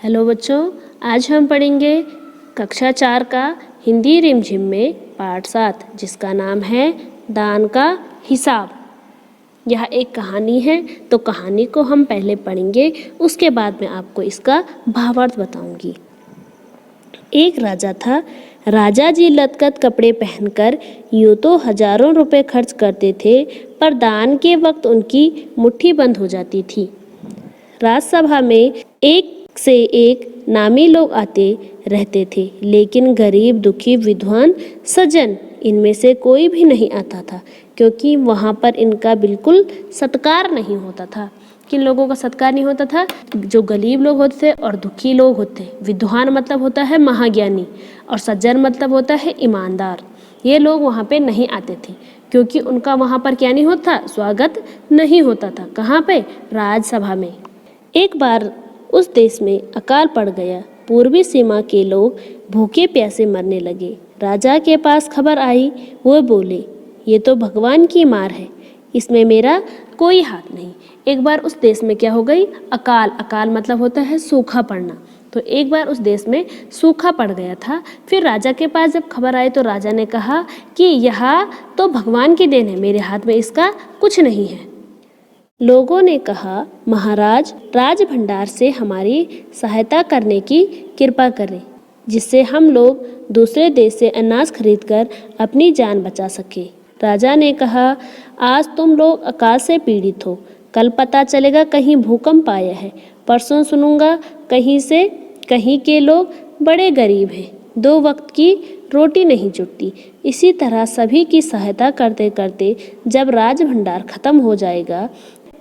Hello बच्चों, आज हम पढ़ेंगे कक्षा 4 का हिंदी रिमझिम में पाठ 7 जिसका नाम है दान का हिसाब। यह एक कहानी है, तो कहानी को हम पहले पढ़ेंगे, उसके बाद मैं आपको इसका भावार्थ बताऊंगी। एक राजा था। राजा जी लटकत कपड़े पहनकर यूँ तो हजारों रुपए खर्च करते थे, पर दान के वक्त उनकी मुट्ठी बंद हो जाती थी। राजसभा में एक से एक नामी लोग आते रहते थे, लेकिन गरीब, दुखी, विद्वान, सज्जन इनमें से कोई भी नहीं आता था, क्योंकि वहाँ पर इनका बिल्कुल सत्कार नहीं होता था। किन लोगों का सत्कार नहीं होता था? जो गरीब लोग होते थे और दुखी लोग होते। विद्वान मतलब होता है महाज्ञानी, और सज्जन मतलब होता है ईमानदार। ये लोग वहाँ पे नहीं आते थे, क्योंकि उनका वहाँ पर क्या नहीं होता? स्वागत नहीं होता था। कहाँ पे? राजसभा में। एक बार उस देश में अकाल पड़ गया। पूर्वी सीमा के लोग भूखे प्यासे मरने लगे। राजा के पास खबर आई। वो बोले, ये तो भगवान की मार है, इसमें मेरा कोई हाथ नहीं। एक बार उस देश में क्या हो गई? अकाल। अकाल मतलब होता है सूखा पड़ना। तो एक बार उस देश में सूखा पड़ गया था। फिर राजा के पास जब खबर आई तो राजा ने कहा कि यह तो भगवान की देन है, मेरे हाथ में इसका कुछ नहीं है। लोगों ने कहा, महाराज, राज भंडार से हमारी सहायता करने की कृपा करें, जिससे हम लोग दूसरे देश से अनाज खरीदकर अपनी जान बचा सके। राजा ने कहा, आज तुम लोग अकाल से पीड़ित हो, कल पता चलेगा कहीं भूकंप आया है, परसों सुनूंगा कहीं के लोग बड़े गरीब हैं, 2 वक्त की रोटी नहीं जुटती। इसी तरह सभी की सहायता करते करते जब राज भंडार खत्म हो जाएगा,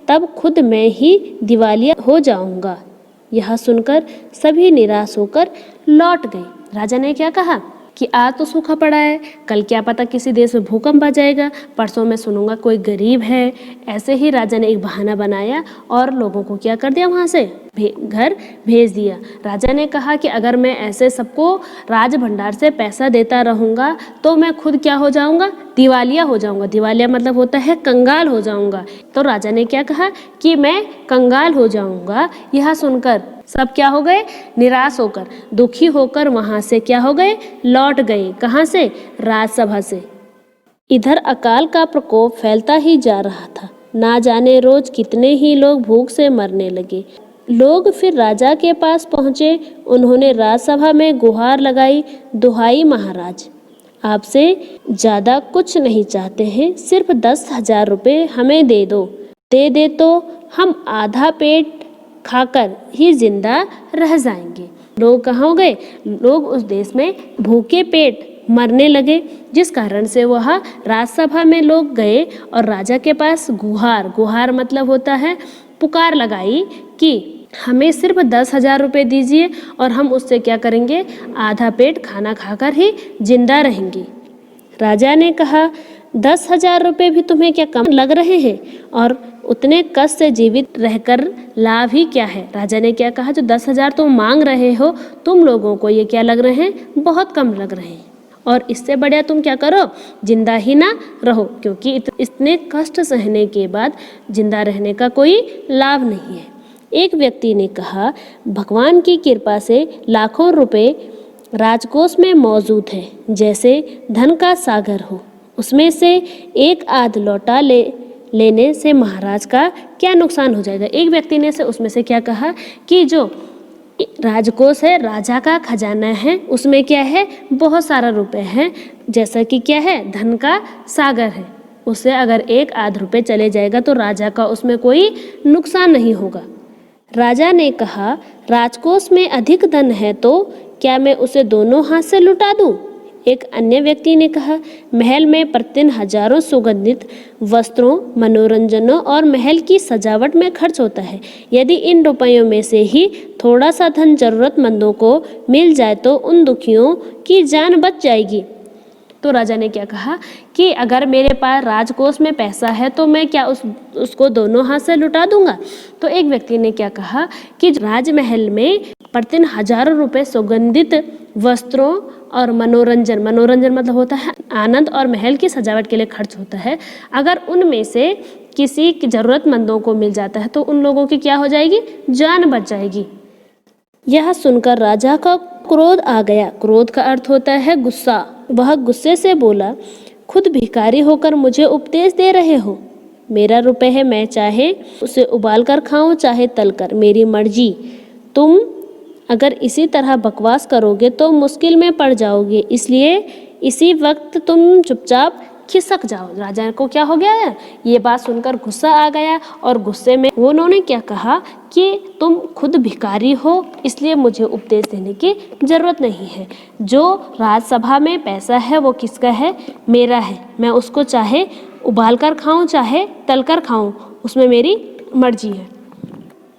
तब खुद मैं ही दिवालिया हो जाऊंगा। यह सुनकर सभी निराश होकर लौट गए। राजा ने क्या कहा कि आज तो सूखा पड़ा है, कल क्या पता किसी देश में भूकंप आ जाएगा, परसों मैं सुनूंगा कोई गरीब है। ऐसे ही राजा ने एक बहाना बनाया और लोगों को क्या कर दिया? वहाँ से घर भेज दिया। राजा ने कहा कि अगर मैं ऐसे सबको राज भंडार से पैसा देता रहूँगा तो मैं खुद क्या हो जाऊँगा? दिवालिया हो जाऊँगा। दिवालिया मतलब होता है कंगाल हो जाऊँगा। तो राजा ने क्या कहा कि मैं कंगाल हो जाऊँगा। यह सुनकर सब क्या हो गए? निराश होकर, दुखी होकर वहाँ से क्या हो गए? लौट गए। कहाँ से? राजसभा से। इधर अकाल का प्रकोप फैलता ही जा रहा था। ना जाने रोज कितने ही लोग भूख से मरने लगे। लोग फिर राजा के पास पहुँचे। उन्होंने राजसभा में गुहार लगाई, दुहाई महाराज, आपसे ज़्यादा कुछ नहीं चाहते हैं, सिर्फ 10,000 रुपये हमें दे दो। दे दे तो हम आधा पेट खाकर ही जिंदा रह जाएंगे। लोग कहाँ हो गए? लोग उस देश में भूखे पेट मरने लगे, जिस कारण से वह राजसभा में लोग गए और राजा के पास गुहार मतलब होता है पुकार लगाई कि हमें सिर्फ 10,000 रुपये दीजिए और हम उससे क्या करेंगे? आधा पेट खाना खाकर ही जिंदा रहेंगे। राजा ने कहा, 10,000 रुपये भी तुम्हें क्या कम लग रहे हैं? और उतने कष्ट से जीवित रहकर लाभ ही क्या है? राजा ने क्या कहा, जो 10,000 तुम मांग रहे हो, तुम लोगों को ये क्या लग रहे हैं? बहुत कम लग रहे हैं, और इससे बढ़िया तुम क्या करो? जिंदा ही ना रहो, क्योंकि इतने कष्ट सहने के बाद जिंदा रहने का कोई लाभ नहीं है। एक व्यक्ति ने कहा, भगवान की कृपा से लाखों रुपए राजकोष में मौजूद है, जैसे धन का सागर हो। उसमें से एक आध लौटा लेने से महाराज का क्या नुकसान हो जाएगा? एक व्यक्ति ने से उसमें से क्या कहा कि जो राजकोष है, राजा का खजाना है, उसमें क्या है? बहुत सारा रुपए है, जैसा कि क्या है? धन का सागर है। उससे अगर एक आध रुपये चले जाएगा तो राजा का उसमें कोई नुकसान नहीं होगा। राजा ने कहा, राजकोष में अधिक धन है तो क्या मैं उसे दोनों हाथ से लुटा दूं? एक अन्य व्यक्ति ने कहा, महल में प्रतिदिन हजारों सुगंधित वस्त्रों, मनोरंजनों और महल की सजावट में खर्च होता है। यदि इन रुपयों में से ही थोड़ा सा धन जरूरतमंदों को मिल जाए तो उन दुखियों की जान बच जाएगी। तो राजा ने क्या कहा कि अगर मेरे पास राजकोष में पैसा है तो मैं क्या उसको दोनों हाथ से लुटा दूंगा? तो एक व्यक्ति ने क्या कहा कि राजमहल में प्रतिदिन हजारों रुपए सुगंधित वस्त्रों और मनोरंजन मतलब होता है आनंद, और महल की सजावट के लिए खर्च होता है। अगर उनमें से किसी जरूरतमंदों को मिल जाता है तो उन लोगों की क्या हो जाएगी? जान बच जाएगी। यह सुनकर राजा का क्रोध आ गया। क्रोध का अर्थ होता है गुस्सा। वह गुस्से से बोला, खुद भिखारी होकर मुझे उपदेश दे रहे हो? मेरा रुपए है, मैं चाहे उसे उबाल कर खाऊं चाहे तल कर, मेरी मर्जी। तुम अगर इसी तरह बकवास करोगे तो मुश्किल में पड़ जाओगे, इसलिए इसी वक्त तुम चुपचाप खिसक जाओ। राजा को क्या हो गया है, ये बात सुनकर गुस्सा आ गया और गुस्से में उन्होंने क्या कहा कि तुम खुद भिखारी हो, इसलिए मुझे उपदेश देने की जरूरत नहीं है। जो राजसभा में पैसा है वो किसका है? मेरा है। मैं उसको चाहे उबाल कर खाऊं चाहे तल कर खाऊं, उसमें मेरी मर्जी है।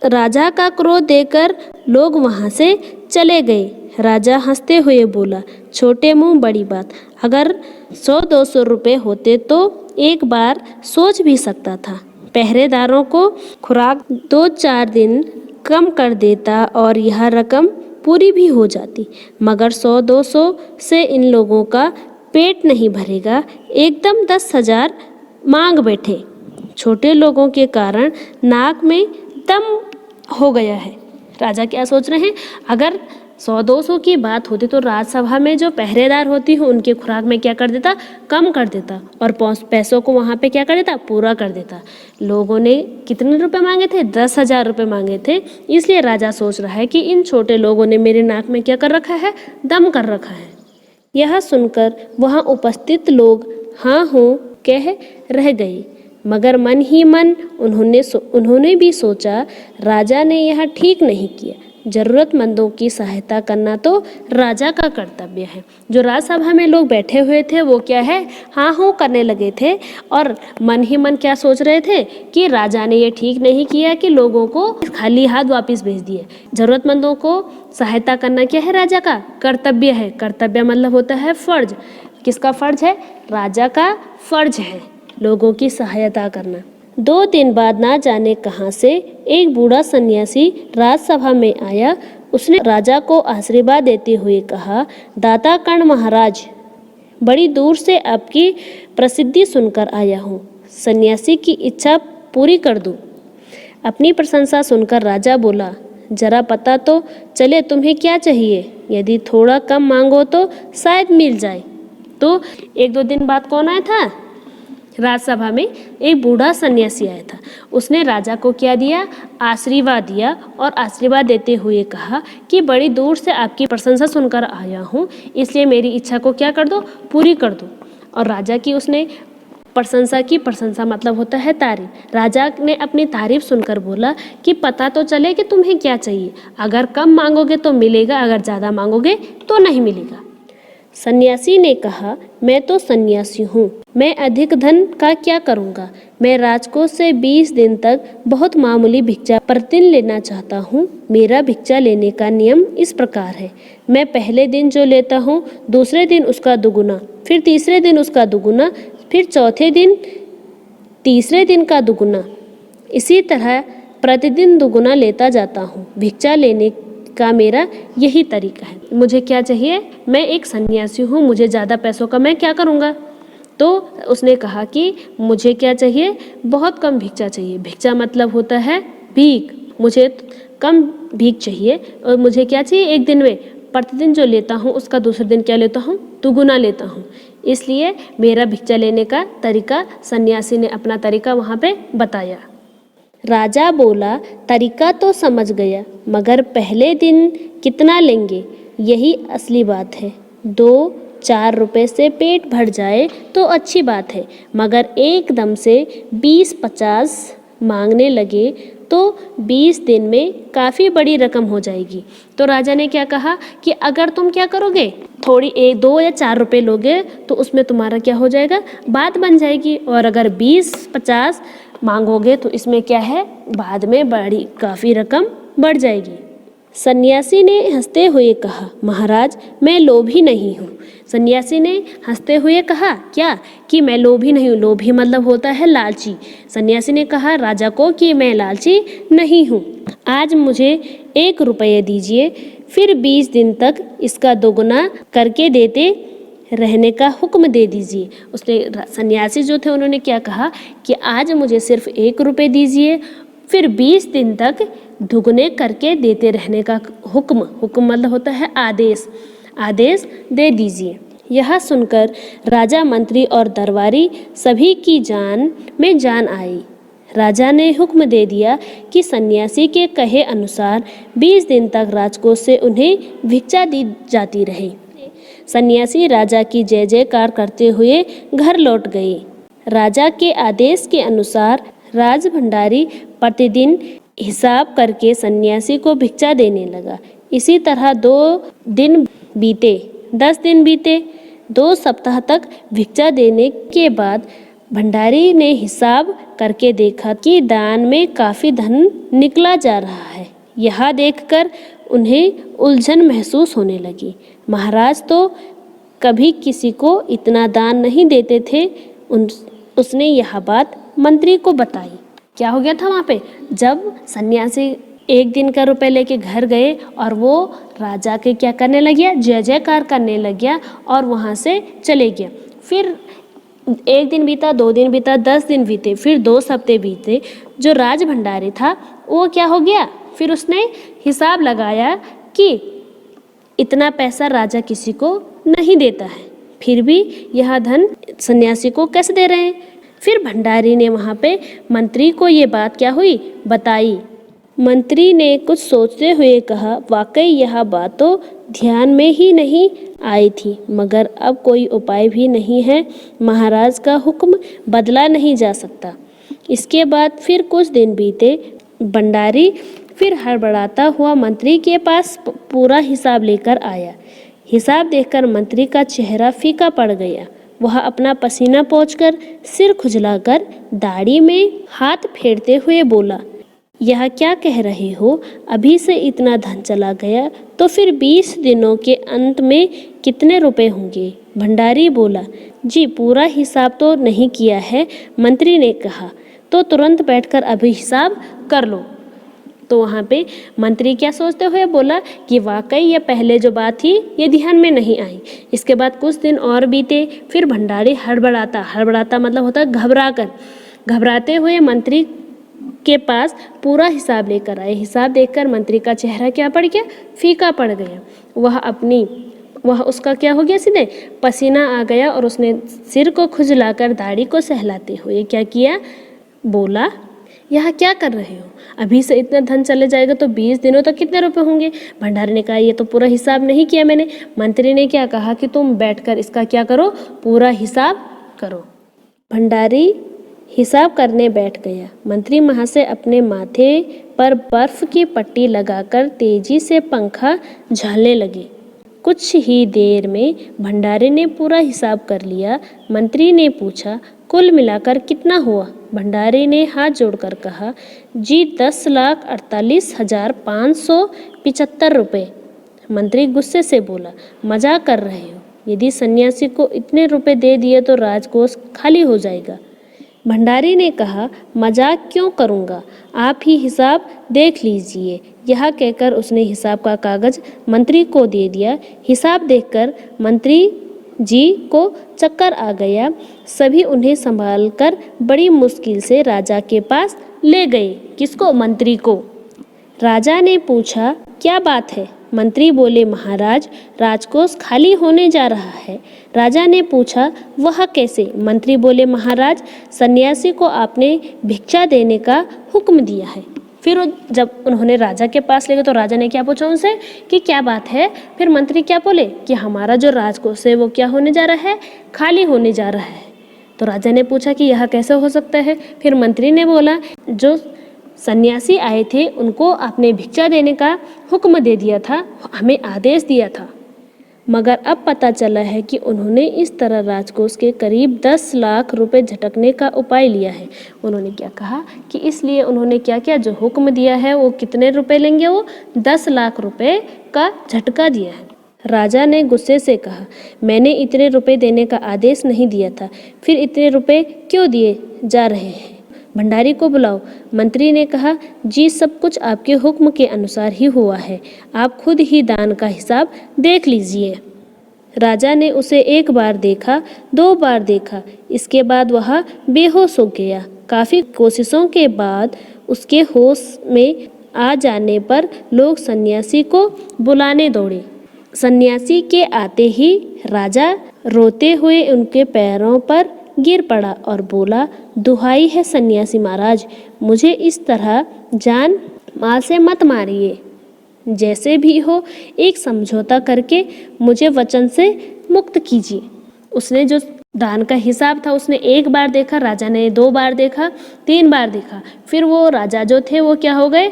राजा का क्रोध देखकर लोग वहां से चले गए। राजा हंसते हुए बोला, छोटे मुंह बड़ी बात। अगर 100-200 रुपए होते तो एक बार सोच भी सकता था। पहरेदारों को खुराक 2-4 दिन कम कर देता और यह रकम पूरी भी हो जाती, मगर 100-200 से इन लोगों का पेट नहीं भरेगा। एकदम 10,000 मांग बैठे। छोटे लोगों के कारण नाक में दम हो गया है। राजा क्या सोच रहे हैं, अगर 100-200 की बात होती तो राजसभा में जो पहरेदार होती हो उनके खुराक में क्या कर देता, कम कर देता और पैसों को वहाँ पे क्या कर देता, पूरा कर देता। लोगों ने कितने रुपए मांगे थे? 10,000 रुपये मांगे थे। इसलिए राजा सोच रहा है कि इन छोटे लोगों ने मेरे नाक में क्या कर रखा है, दम कर रखा है। यह सुनकर वहाँ उपस्थित लोग हाँ हो कह रह गए, मगर मन ही मन उन्होंने भी सोचा, राजा ने यह ठीक नहीं किया। जरूरतमंदों की सहायता करना तो राजा का कर्तव्य है। जो राजसभा में लोग बैठे हुए थे वो क्या है, हाँ हो करने लगे थे और मन ही मन क्या सोच रहे थे कि राजा ने ये ठीक नहीं किया कि लोगों को खाली हाथ वापस भेज दिए। जरूरतमंदों को सहायता करना क्या है, राजा का कर्तव्य है। कर्तव्य मतलब होता है फर्ज। किसका फर्ज है? राजा का फर्ज है लोगों की सहायता करना। 2 दिन बाद ना जाने कहाँ से एक बूढ़ा सन्यासी राजसभा में आया। उसने राजा को आशीर्वाद देते हुए कहा, दाता कर्ण महाराज, बड़ी दूर से आपकी प्रसिद्धि सुनकर आया हूँ। सन्यासी की इच्छा पूरी कर दूँ। अपनी प्रशंसा सुनकर राजा बोला, जरा पता तो चले तुम्हें क्या चाहिए। यदि थोड़ा कम मांगो तो शायद मिल जाए। तो 1-2 दिन बाद कौन आया था? राजसभा में एक बूढ़ा सन्यासी आया था। उसने राजा को क्या दिया? आशीर्वाद दिया और आशीर्वाद देते हुए कहा कि बड़ी दूर से आपकी प्रशंसा सुनकर आया हूँ, इसलिए मेरी इच्छा को क्या कर दो, पूरी कर दो। और राजा की उसने प्रशंसा की। प्रशंसा मतलब होता है तारीफ। राजा ने अपनी तारीफ सुनकर बोला कि पता तो चले कि तुम्हें क्या चाहिए। अगर कम मांगोगे तो मिलेगा, अगर ज़्यादा मांगोगे तो नहीं मिलेगा। सन्यासी ने कहा, मैं तो सन्यासी हूँ, मैं अधिक धन का क्या करूँगा। मैं राजकोष से 20 दिन तक बहुत मामूली भिक्षा प्रतिदिन लेना चाहता हूँ। मेरा भिक्षा लेने का नियम इस प्रकार है, मैं पहले दिन जो लेता हूँ दूसरे दिन उसका दुगुना, फिर तीसरे दिन उसका दुगुना, फिर चौथे दिन तीसरे दिन का दुगुना, इसी तरह प्रतिदिन दुगुना लेता जाता हूँ। भिक्षा लेने का मेरा यही तरीका है। मुझे क्या चाहिए? मैं एक सन्यासी हूँ, मुझे ज़्यादा पैसों का मैं क्या करूँगा। तो उसने कहा कि मुझे क्या चाहिए, बहुत कम भिक्षा चाहिए। भिक्षा मतलब होता है भीख। मुझे कम भीख चाहिए और मुझे क्या चाहिए, एक दिन में प्रतिदिन जो लेता हूँ उसका दूसरे दिन क्या लेता हूँ, दुगुना लेता हूँ। इसलिए मेरा भिक्षा लेने का तरीका, सन्यासी ने अपना तरीका वहाँ पे बताया। राजा बोला, तरीका तो समझ गया, मगर पहले दिन कितना लेंगे, यही असली बात है। 2-4 रुपए से पेट भर जाए तो अच्छी बात है, मगर एकदम से 20-50 मांगने लगे तो 20 दिन में काफ़ी बड़ी रकम हो जाएगी। तो राजा ने क्या कहा कि अगर तुम क्या करोगे, थोड़ी 1-2 या 4 रुपए लोगे तो उसमें तुम्हारा क्या हो जाएगा, बात बन जाएगी। और अगर 20-50 मांगोगे तो इसमें क्या है, बाद में बड़ी काफ़ी रकम बढ़ जाएगी। सन्यासी ने हंसते हुए कहा, महाराज मैं लोभी नहीं हूँ। सन्यासी ने हंसते हुए कहा क्या, कि मैं लोभी नहीं हूँ। लोभी मतलब होता है लालची। सन्यासी ने कहा राजा को कि मैं लालची नहीं हूँ। आज मुझे 1 रुपये दीजिए, फिर 20 दिन तक इसका दोगुना करके देते रहने का हुक्म दे दीजिए। उसने सन्यासी जो थे उन्होंने क्या कहा कि आज मुझे सिर्फ 1 रुपये दीजिए, फिर 20 दिन तक दुगने करके देते रहने का हुक्म मतलब होता है आदेश दे दीजिए। यह सुनकर राजा, मंत्री और दरबारी सभी की जान में जान आई। राजा ने हुक्म दे दिया कि सन्यासी के कहे अनुसार 20 दिन तक राजकोष से उन्हें भिक्षा दी जाती रही। सन्यासी राजा की जय जयकार करते हुए घर लौट गए। राजा के आदेश के अनुसार राज भंडारी प्रतिदिन हिसाब करके सन्यासी को भिक्षा देने लगा। इसी तरह 2 दिन बीते, 10 दिन बीते, 2 सप्ताह तक भिक्षा देने के बाद भंडारी ने हिसाब करके देखा कि दान में काफ़ी धन निकला जा रहा है। यह देखकर उन्हें उलझन महसूस होने लगी। महाराज तो कभी किसी को इतना दान नहीं देते थे। उसने यह बात मंत्री को बताई। क्या हो गया था वहाँ पे, जब सन्यासी 1 दिन का रुपए लेके घर गए और वो राजा के क्या करने लग गया, जय जयकार करने लग गया और वहाँ से चले गया। फिर 1 दिन बीता, 2 दिन बीता, 10 दिन बीते, फिर 2 सप्ताह बीते। जो राज भंडारी था वो क्या हो गया, फिर उसने हिसाब लगाया कि इतना पैसा राजा किसी को नहीं देता है, फिर भी यह धन सन्यासी को कैसे दे रहे हैं। फिर भंडारी ने वहाँ पे मंत्री को ये बात क्या हुई बताई। मंत्री ने कुछ सोचते हुए कहा, वाकई यह बात तो ध्यान में ही नहीं आई थी, मगर अब कोई उपाय भी नहीं है। महाराज का हुक्म बदला नहीं जा सकता। इसके बाद फिर कुछ दिन बीते। भंडारी फिर हड़बड़ाता हुआ मंत्री के पास पूरा हिसाब लेकर आया। हिसाब देखकर मंत्री का चेहरा फीका पड़ गया। वह अपना पसीना पोंछकर, सिर खुजलाकर, दाढ़ी में हाथ फेरते हुए बोला, यह क्या कह रहे हो? अभी से इतना धन चला गया तो फिर 20 दिनों के अंत में कितने रुपए होंगे? भंडारी बोला, जी पूरा हिसाब तो नहीं किया है। मंत्री ने कहा, तो तुरंत बैठकर अभी हिसाब कर लो। तो वहाँ पे मंत्री क्या सोचते हुए बोला कि वाकई ये पहले जो बात थी ये ध्यान में नहीं आई। इसके बाद कुछ दिन और बीते। फिर भंडारी हड़बड़ाता मतलब होता है घबराते हुए मंत्री के पास पूरा हिसाब लेकर आए। हिसाब देखकर मंत्री का चेहरा क्या पड़ गया, फीका पड़ गया। वह उसका क्या हो गया, सीधे पसीना आ गया और उसने सिर को खुजलाकर दाढ़ी को सहलाते हुए क्या किया, बोला, यह क्या कर रहे हो? अभी से इतना धन चले जाएगा तो 20 दिनों तक कितने रुपए होंगे? भंडारी ने कहा, ये तो पूरा हिसाब नहीं किया मैंने। मंत्री ने क्या कहा कि तुम बैठकर इसका क्या करो, पूरा हिसाब करो। भंडारी हिसाब करने बैठ गया। मंत्री महाशय अपने माथे पर बर्फ की पट्टी लगाकर तेजी से पंखा झालने लगे। कुछ ही देर में भंडारी ने पूरा हिसाब कर लिया। मंत्री ने पूछा, कुल मिलाकर कितना हुआ? भंडारी ने हाथ जोड़कर कहा, जी 10,48,575 रुपये। मंत्री गुस्से से बोला, मजाक कर रहे हो? यदि सन्यासी को इतने रुपए दे दिए तो राजकोष खाली हो जाएगा। भंडारी ने कहा, मजाक क्यों करूँगा, आप ही हिसाब देख लीजिए। यह कहकर उसने हिसाब का कागज मंत्री को दे दिया। हिसाब देखकर मंत्री जी को चक्कर आ गया। सभी उन्हें संभालकर बड़ी मुश्किल से राजा के पास ले गए। किसको? मंत्री को। राजा ने पूछा, क्या बात है? मंत्री बोले, महाराज, राजकोष खाली होने जा रहा है। राजा ने पूछा, वह कैसे? मंत्री बोले, महाराज, सन्यासी को आपने भिक्षा देने का हुक्म दिया है। फिर जब उन्होंने राजा के पास ले गए तो राजा ने क्या पूछा उनसे कि क्या बात है? फिर मंत्री क्या बोले कि हमारा जो राजकोष है वो क्या होने जा रहा है, खाली होने जा रहा है। तो राजा ने पूछा कि यह कैसे हो सकता है? फिर मंत्री ने बोला, जो सन्यासी आए थे उनको आपने भिक्षा देने का हुक्म दे दिया था, हमें आदेश दिया था, मगर अब पता चला है कि उन्होंने इस तरह राजकोष के करीब 10 लाख रुपए झटकने का उपाय लिया है। उन्होंने क्या कहा कि इसलिए उन्होंने क्या किया, जो हुक्म दिया है वो कितने रुपए लेंगे, वो 10 लाख रुपए का झटका दिया है। राजा ने गुस्से से कहा, मैंने इतने रुपए देने का आदेश नहीं दिया था, फिर इतने रुपए क्यों दिए जा रहे हैं? भंडारी को बुलाओ। मंत्री ने कहा, जी सब कुछ आपके हुक्म के अनुसार ही हुआ है, आप खुद ही दान का हिसाब देख लीजिए। राजा ने उसे 1 बार देखा, 2 बार देखा, इसके बाद वह बेहोश हो गया। काफ़ी कोशिशों के बाद उसके होश में आ जाने पर लोग सन्यासी को बुलाने दौड़े। सन्यासी के आते ही राजा रोते हुए उनके पैरों पर गिर पड़ा और बोला, दुहाई है सन्यासी महाराज, मुझे इस तरह जान माल से मत मारिए। जैसे भी हो एक समझौता करके मुझे वचन से मुक्त कीजिए। उसने जो दान का हिसाब था उसने एक बार देखा, राजा ने 2 बार देखा, 3 बार देखा। फिर वो राजा जो थे वो क्या हो गए,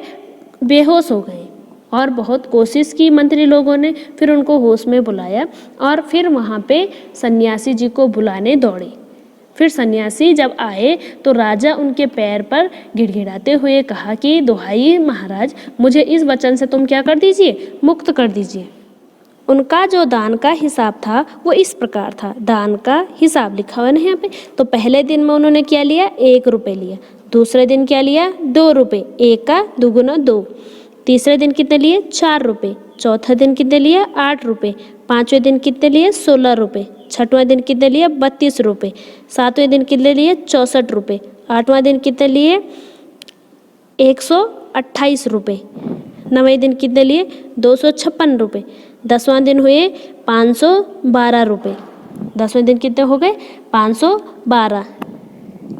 बेहोश हो गए। और बहुत कोशिश की मंत्री लोगों ने, फिर उनको होश में बुलाया और फिर वहाँ पे सन्यासी जी को बुलाने दौड़े। फिर सन्यासी जब आए तो राजा उनके पैर पर गिड़गिड़ाते हुए कहा कि दुहाई महाराज, मुझे इस वचन से तुम क्या कर दीजिए, मुक्त कर दीजिए। उनका जो दान का हिसाब था वो इस प्रकार था, दान का हिसाब लिखा हुआ है यहाँ पे। तो पहले दिन में उन्होंने क्या लिया, 1 रुपये लिया। दूसरे दिन क्या लिया, 2 रुपये, 1 का दुगुना 2। तीसरे दिन कितने लिए, 4 रुपये। चौथा दिन कितने लिए, 8 रुपये। पाँचवें दिन कितने लिए, 16 रुपये। छठवां दिन कितने लिए, 32 रुपये। सातवें दिन कितने लिए, 64 रुपये। आठवां दिन कितने लिए, 128 रुपये। नवें दिन कितने लिए, 256 रुपये। 10वां दिन हुए 512 रुपये। 10वें दिन कितने हो गए, 512।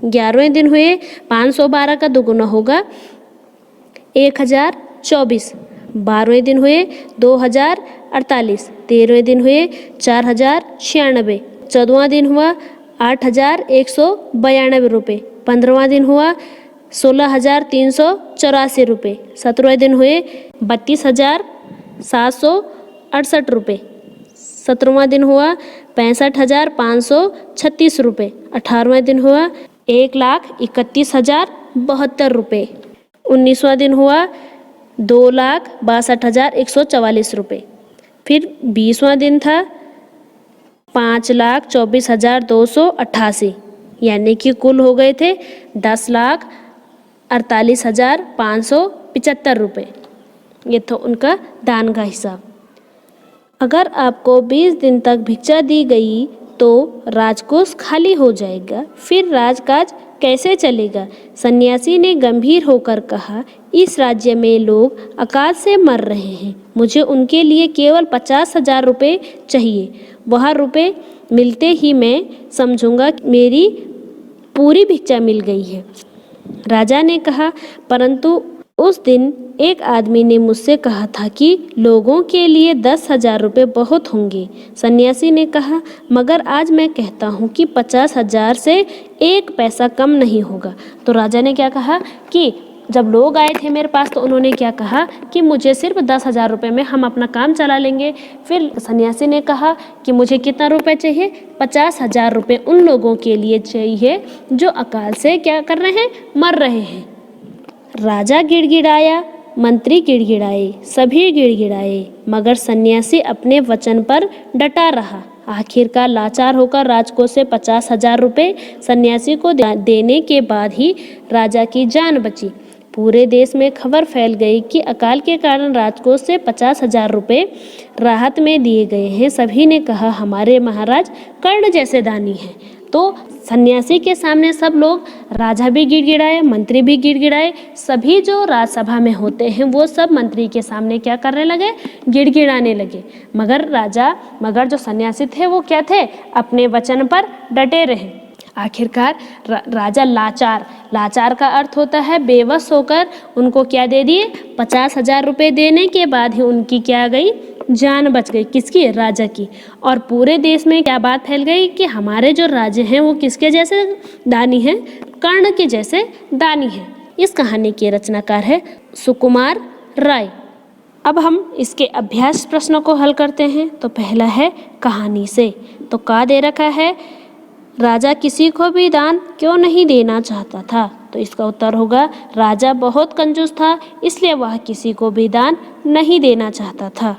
11वें दिन हुए 512 का दुगुना होगा 1024। 12वें दिन हुए 2048। 13वें दिन हुए 4096। 14वां दिन हुआ 8192 रुपये। 15वां दिन हुआ 16384 रुपये। 17वें दिन हुए 32768 रुपये। 17वां दिन हुआ 65536 रुपये। 18वां दिन हुआ 1,31,072 रुपये। 19वां दिन हुआ 2,62,144 रुपये। फिर 20वां दिन था 5,24,288, यानी कि कुल हो गए थे 10,48,575 रुपये। ये था उनका दान का हिसाब। अगर आपको 20 दिन तक भिक्षा दी गई तो राजकोष खाली हो जाएगा, फिर राजकाज कैसे चलेगा? सन्यासी ने गंभीर होकर कहा, इस राज्य में लोग अकाल से मर रहे हैं, मुझे उनके लिए केवल 50,000 रुपये चाहिए। वह रुपये मिलते ही मैं समझूंगा मेरी पूरी भिक्षा मिल गई है। राजा ने कहा, परंतु उस दिन एक आदमी ने मुझसे कहा था कि लोगों के लिए 10,000 रुपये बहुत होंगे। सन्यासी ने कहा, मगर आज मैं कहता हूँ कि 50,000 से 1 पैसा कम नहीं होगा। तो राजा ने क्या कहा कि जब लोग आए थे मेरे पास तो उन्होंने क्या कहा कि मुझे सिर्फ 10,000 रुपये में हम अपना काम चला लेंगे। फिर सन्यासी ने कहा कि मुझे कितना रुपए चाहिए, 50,000 रुपये उन लोगों के लिए चाहिए जो अकाल से क्या कर रहे हैं, मर रहे हैं। राजा गिड़गिड़ाया, मंत्री गिड़गिड़ाए, सभी गिड़गिड़ाए, मगर सन्यासी अपने वचन पर डटा रहा। आखिरकार लाचार होकर राजकोष से 50,000 रुपये सन्यासी को देने के बाद ही राजा की जान बची। पूरे देश में खबर फैल गई कि अकाल के कारण राजकोष से 50,000 रुपये राहत में दिए गए हैं। सभी ने कहा, हमारे महाराज कर्ण जैसे दानी हैं। तो सन्यासी के सामने सब लोग, राजा भी गिड़गिड़ाए, मंत्री भी गिड़गिड़ाए, सभी जो राजसभा में होते हैं वो सब मंत्री के सामने क्या करने लगे, गिड़गिड़ाने लगे। मगर जो सन्यासी थे वो क्या थे, अपने वचन पर डटे रहे। आखिरकार राजा लाचार का अर्थ होता है बेबस होकर उनको क्या दे दिए, 50,000 रुपये देने के बाद ही उनकी क्या गई, जान बच गई। किसकी, राजा की। और पूरे देश में क्या बात फैल गई कि हमारे जो राजा हैं वो किसके जैसे दानी हैं, कर्ण के जैसे दानी हैं। इस कहानी के रचनाकार है सुकुमार राय। अब हम इसके अभ्यास प्रश्नों को हल करते हैं। तो पहला है कहानी से, तो का दे रखा है, राजा किसी को भी दान क्यों नहीं देना चाहता था? तो इसका उत्तर होगा, राजा बहुत कंजूस था इसलिए वह किसी को भी दान नहीं देना चाहता था।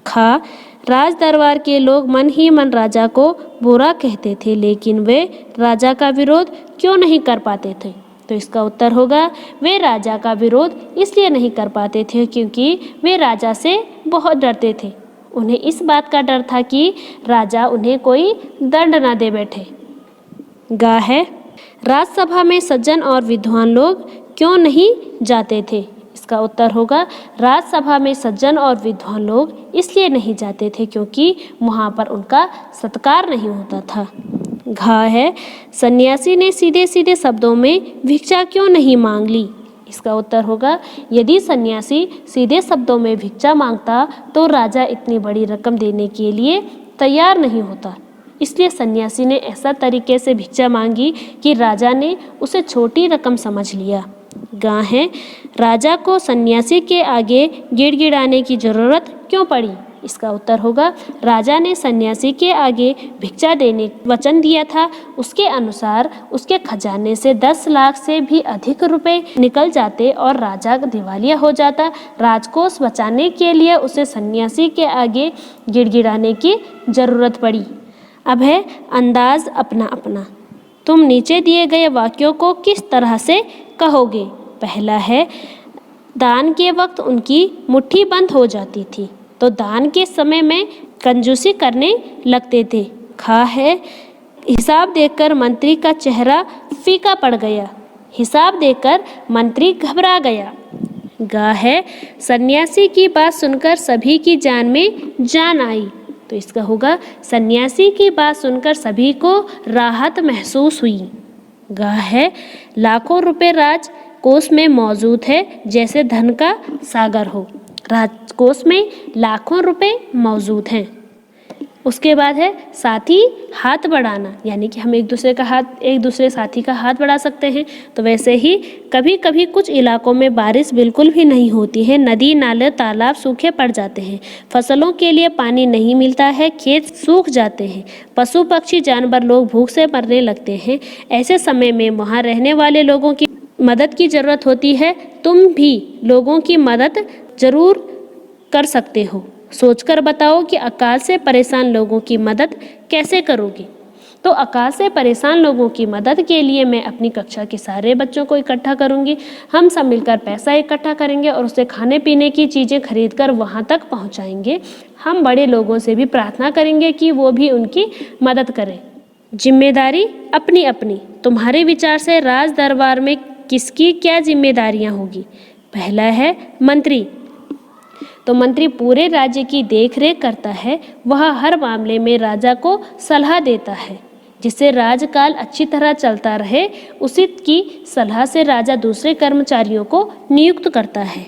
खा, राज दरबार के लोग मन ही मन राजा को बुरा कहते थे, लेकिन वे राजा का विरोध क्यों नहीं कर पाते थे? तो इसका उत्तर होगा, वे राजा का विरोध इसलिए नहीं कर पाते थे क्योंकि वे राजा से बहुत डरते थे। उन्हें इस बात का डर था कि राजा उन्हें कोई दंड ना दे बैठे। गा है, राज्यसभा में सज्जन और विद्वान लोग क्यों नहीं जाते थे? इसका उत्तर होगा राजसभा में सज्जन और विद्वान लोग इसलिए नहीं जाते थे क्योंकि वहाँ पर उनका सत्कार नहीं होता था। घ है सन्यासी ने सीधे सीधे शब्दों में भिक्षा क्यों नहीं मांग ली। इसका उत्तर होगा यदि सन्यासी सीधे शब्दों में भिक्षा मांगता तो राजा इतनी बड़ी रकम देने के लिए तैयार नहीं होता, इसलिए सन्यासी ने ऐसा तरीके से भिक्षा मांगी कि राजा ने उसे छोटी रकम समझ लिया। गा है राजा को सन्यासी के आगे गिड़गिड़ाने की जरूरत क्यों पड़ी। इसका उत्तर होगा राजा ने सन्यासी के आगे भिक्षा देने वचन दिया था, उसके अनुसार उसके खजाने से 10 लाख से भी अधिक रुपए निकल जाते और राजा दिवालिया हो जाता। राजकोष बचाने के लिए उसे सन्यासी के आगे गिड़गिड़ाने की जरूरत पड़ी। अब है अंदाज अपना अपना। तुम नीचे दिए गए वाक्यों को किस तरह से कहोगे। पहला है दान के वक्त उनकी मुट्ठी बंद हो जाती थी तो दान के समय में कंजूसी करने लगते थे। खा है हिसाब देखकर मंत्री का चेहरा फीका पड़ गया, हिसाब देखकर मंत्री घबरा गया। गा है सन्यासी की बात सुनकर सभी की जान में जान आई, तो इसका होगा सन्यासी की बात सुनकर सभी को राहत महसूस हुई। गा है लाखों रुपए राजकोष में मौजूद है जैसे धन का सागर हो। राजकोष में लाखों रुपए मौजूद हैं। उसके बाद है साथी हाथ बढ़ाना, यानी कि हम एक दूसरे साथी का हाथ बढ़ा सकते हैं। तो वैसे ही कभी कभी कुछ इलाकों में बारिश बिल्कुल भी नहीं होती है, नदी नाले तालाब सूखे पड़ जाते हैं, फसलों के लिए पानी नहीं मिलता है, खेत सूख जाते हैं, पशु पक्षी जानवर लोग भूख से मरने लगते हैं। ऐसे समय में वहाँ रहने वाले लोगों की मदद की ज़रूरत होती है। तुम भी लोगों की मदद ज़रूर कर सकते हो। सोचकर बताओ कि अकाल से परेशान लोगों की मदद कैसे करोगे। तो अकाल से परेशान लोगों की मदद के लिए मैं अपनी कक्षा के सारे बच्चों को इकट्ठा करूंगी। हम सब मिलकर पैसा इकट्ठा करेंगे और उसे खाने पीने की चीज़ें खरीदकर वहां तक पहुंचाएंगे। हम बड़े लोगों से भी प्रार्थना करेंगे कि वो भी उनकी मदद करें। जिम्मेदारी अपनी अपनी। तुम्हारे विचार से राज दरबार में किसकी क्या जिम्मेदारियां होगी। पहला है मंत्री। तो मंत्री पूरे राज्य की देखरेख करता है, वह हर मामले में राजा को सलाह देता है जिससे राजकाल अच्छी तरह चलता रहे। उसी की सलाह से राजा दूसरे कर्मचारियों को नियुक्त करता है।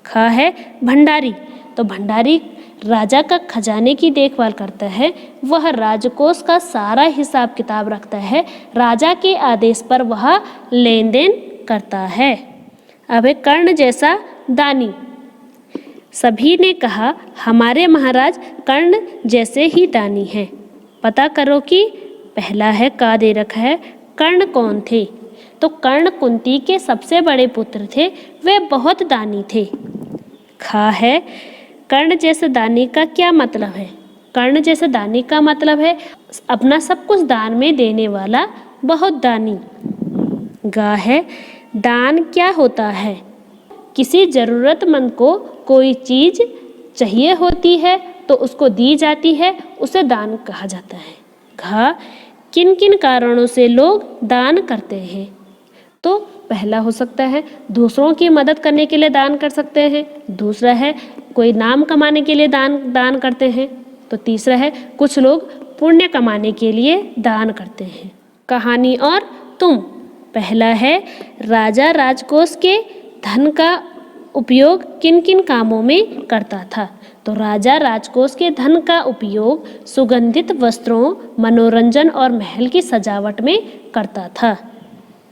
खा है भंडारी। तो भंडारी राजा का खजाने की देखभाल करता है, वह राजकोष का सारा हिसाब किताब रखता है, राजा के आदेश पर वह लेन देन करता है। अब है कर्ण जैसा दानी। सभी ने कहा हमारे महाराज कर्ण जैसे ही दानी हैं। पता करो कि पहला है का दे रखा है कर्ण कौन थे। तो कर्ण कुंती के सबसे बड़े पुत्र थे, वे बहुत दानी थे। खा है कर्ण जैसे दानी का क्या मतलब है। कर्ण जैसे दानी का मतलब है अपना सब कुछ दान में देने वाला बहुत दानी। गा है दान क्या होता है। किसी ज़रूरतमंद को कोई चीज़ चाहिए होती है तो उसको दी जाती है, उसे दान कहा जाता है। घा किन किन कारणों से लोग दान करते हैं। तो पहला हो सकता है दूसरों की मदद करने के लिए दान कर सकते हैं। दूसरा है कोई नाम कमाने के लिए दान करते हैं। तो तीसरा है कुछ लोग पुण्य कमाने के लिए दान करते हैं। कहानी और तुम। पहला है राजा राजकोष के धन का उपयोग किन किन कामों में करता था। तो राजा राजकोष के धन का उपयोग सुगंधित वस्त्रों, मनोरंजन और महल की सजावट में करता था।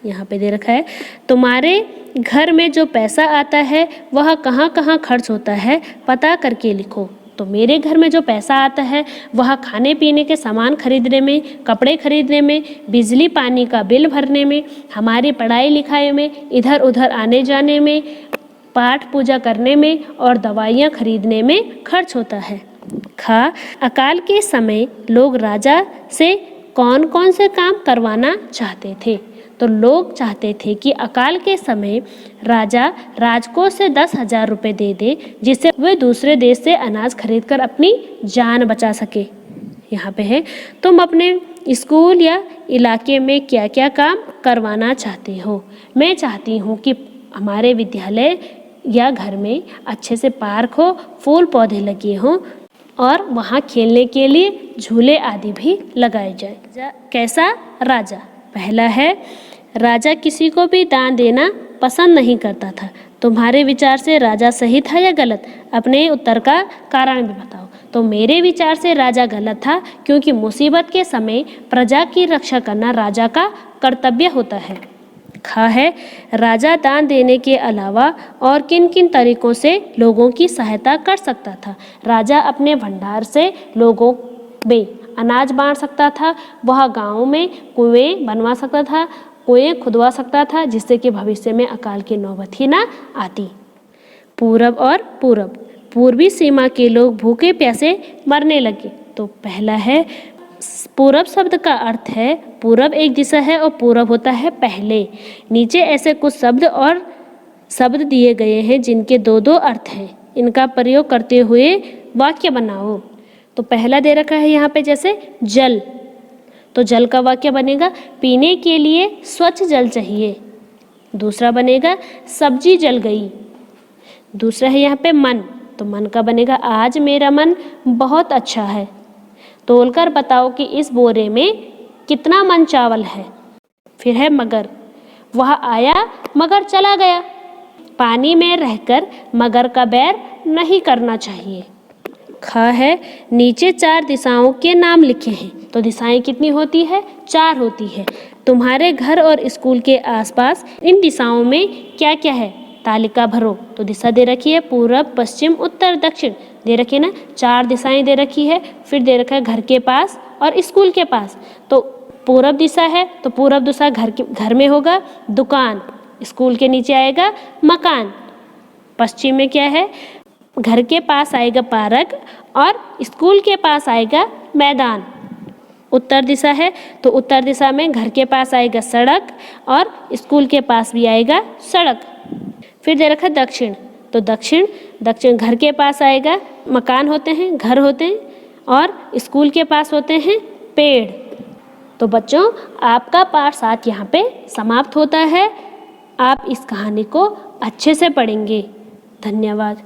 यहाँ पे दे रखा है तुम्हारे घर में जो पैसा आता है वह कहाँ कहाँ खर्च होता है, पता करके लिखो। तो मेरे घर में जो पैसा आता है वह खाने पीने के सामान खरीदने में, कपड़े खरीदने में, बिजली पानी का बिल भरने में, हमारी पढ़ाई लिखाई में, इधर उधर आने जाने में, पाठ पूजा करने में और दवाइयाँ खरीदने में खर्च होता है। खा अकाल के समय लोग राजा से कौन कौन से काम करवाना चाहते थे। तो लोग चाहते थे कि अकाल के समय राजा राजकोष से 10,000 रुपये दे दे जिससे वे दूसरे देश से अनाज खरीदकर अपनी जान बचा सके। यहाँ पे है तुम अपने स्कूल या इलाके में क्या क्या काम करवाना चाहते हो। मैं चाहती हूँ कि हमारे विद्यालय या घर में अच्छे से पार्क हो, फूल पौधे लगे हों और वहाँ खेलने के लिए झूले आदि भी लगाए जाए। कैसा राजा? पहला है, राजा किसी को भी दान देना पसंद नहीं करता था। तुम्हारे विचार से राजा सही था या गलत? अपने उत्तर का कारण भी बताओ। तो मेरे विचार से राजा गलत था, क्योंकि मुसीबत के समय प्रजा की रक्षा करना राजा का कर्तव्य होता है। खा है, राजा दान देने के अलावा और किन किन तरीकों से लोगों की सहायता कर सकता था? राजा अपने भंडार से लोगों में अनाज बांट सकता था, वह गाँव में कुएं बनवा सकता था, कुएं खुदवा सकता था, जिससे कि भविष्य में अकाल की नौबत ही ना आती। पूरब और पूरब, पूर्वी सीमा के लोग भूखे प्यासे मरने लगे। तो पहला है, पूरब शब्द का अर्थ है, पूरब एक दिशा है और पूरब होता है पहले। नीचे ऐसे कुछ शब्द और शब्द दिए गए हैं जिनके दो दो अर्थ हैं, इनका प्रयोग करते हुए वाक्य बनाओ। तो पहला दे रखा है यहाँ पे जैसे जल, तो जल का वाक्य बनेगा, पीने के लिए स्वच्छ जल चाहिए। दूसरा बनेगा, सब्जी जल गई। दूसरा है यहाँ पे मन, तो मन का बनेगा, आज मेरा मन बहुत अच्छा है। तोलकर बताओ कि इस बोरे में कितना मन चावल है। फिर है मगर, वह आया मगर चला गया। पानी में रहकर मगर का बैर नहीं करना चाहिए। ख है, नीचे 4 दिशाओं के नाम लिखे हैं। तो दिशाएं कितनी होती है? 4 होती है। तुम्हारे घर और स्कूल के आसपास इन दिशाओं में क्या क्या है? तालिका भरो। तो दिशा दे रखी है पूरब, पश्चिम, उत्तर, दक्षिण दे रखी है ना, 4 दिशाएं दे रखी है। फिर दे रखा है घर के पास और स्कूल के पास। तो पूरब दिशा है तो पूरब दिशा घर में होगा दुकान, स्कूल के नीचे आएगा मकान। पश्चिम में क्या है? घर के पास आएगा पार्क और स्कूल के पास आएगा मैदान। उत्तर दिशा है तो उत्तर दिशा में घर के पास आएगा सड़क और स्कूल के पास भी आएगा सड़क। फिर दे रखा दक्षिण, तो दक्षिण घर के पास आएगा मकान होते हैं, घर होते हैं, और स्कूल के पास होते हैं पेड़। तो बच्चों, आपका पाठ 7 यहाँ पे समाप्त होता है। आप इस कहानी को अच्छे से पढ़ेंगे। धन्यवाद।